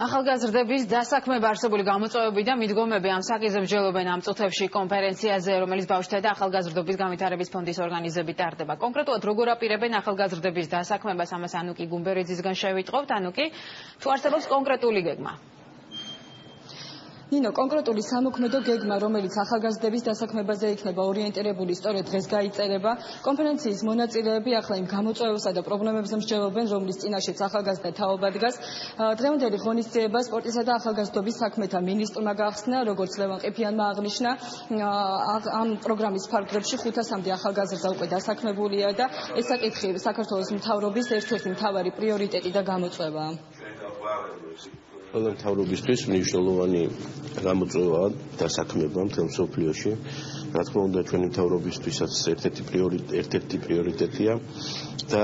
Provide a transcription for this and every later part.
ახალგაზრდების დასაქმება არსებული გამოწვევები და მიდგომები ამ საკითხზე მსჯელობენ ამ წუთებში კონფერენციაზე, რომელიც ბავშვთა და ახალგაზრდობის განვითარების ფონდის ორგანიზებით ტარდება. კონკრეტულად როგორ აპირებენ ახალგაზრდების დასაქმებას, ამას ანუკი გუმბერიძისგან შევიტყობთ. ანუკი, თუ არსებობს კონკრეტული გეგმა? ნინო, კონკრეტული სამოქმედო გეგმა, რომელიც ახალგაზრდების დასაქმებაზე იქნება ორიენტირებული, სწორედ დღეს გაიწერება. კონფერენციის მონაწილეები ახლა იმ გამოწვევებსა და პრობლემებზე მსჯელობენ, რომლის წინაშეც ახალგაზრდა თაობა დგას. დღევანდელი ღონისძიება სპორტისა და ახალგაზრდობის საქმეთა მინისტრმა გახსნა, როგორც ლევან ყიფიანმა აღნიშნა. ამ პროგრამის ფარგლებში 500-მდე ახალგაზრდა უკვე დასაქმებულია და ეს საკითხი საქართველოს მთავრობის ერთ-ერთი მთავარი პრიორიტეტი და გამოწვევაა. ყველა მთავრობისთვის მნიშვნელოვანი გამოწვევაა დასაქმება მთელ მსოფლიოში. რა თქმა უნდა, ჩვენი მთავრობისთვისაც ერთ-ერთი პრიორიტეტია და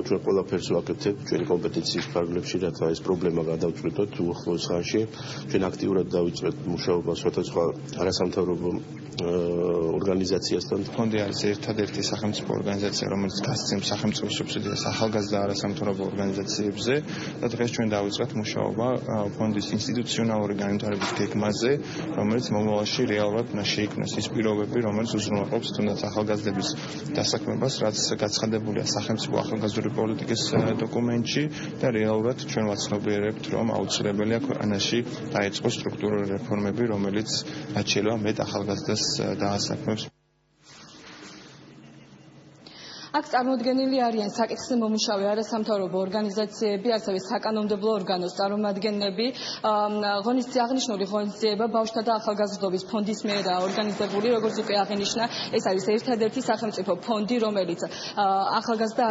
ჩვენ ყველაფერს ვაკეთებთ ჩვენი კომპეტენციის ფარგლებში, რათა ეს პრობლემა გადავწყვიტოთ უახლოეს ხანში. ჩვენ აქტიურად დავიწყეთ მუშაობას სხვადასხვა არასამთავრობო ორგანიზაციასთან. ფონდი არის ერთადერთი სახელმწიფო ორგანიზაცია, რომელიც გასცემს სახელმწიფო სუბსიდიას ახალგაზრდა არასამთავრობო ორგანიზაციებზე და დღეს ჩვენ დავიწყეთ მუშაობა ფონდის ინსტიტუციონალური განვითარების გეგმაზე, რომელიც მომავალში რეალურად შეიქმნას ის პირობები, რომელიც უზრუნველყოფს თუნდაც ახალგაზრდების დასაქმებას, რაც გაცხადებულია სახელმწიფო ახალგაზრდული პოლიტიკის დოკუმენტში და რეალურად ჩვენ ვაცნობიერებთ, რომ აუცილებელია ქვეყანაში დაიწყოს სტრუქტურული რეფორმები, რომელიც რაც შეიძლება მეტ ახალგაზრდას დაასაქმებს. აქ წარმოდგენილი არიან საკითხზე მომუშავე არასამთავრობო ორგანიზაციები, ასევე საკანონმდებლო ორგანოს წარმომადგენლები. აღნიშნული ღონისძიება ბავშვთა და ახალგაზრდობის ფონდის მიერ ორგანიზებული, როგორც უკვე აღინიშნა, ეს არის ერთადერთი სახელმწიფო ფონდი, რომელიც ახალგაზრდა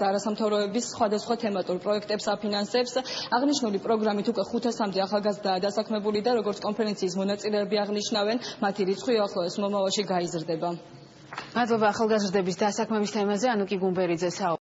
არასამთავრობების სხვადასხვა თემატურ პროექტებს აფინანსებს. აღნიშნული პროგრამით უკვე 500-მდე ახალგაზრდაა დასაქმებული და როგორც კონფერენციის მონაწილეები აღნიშნავენ, მათი რიცხვი ახლოს მომავალში გაიზრდება. მადლობა ახალგაზრდების დასაქმების თემაზე ანუკი გუმბერიძე.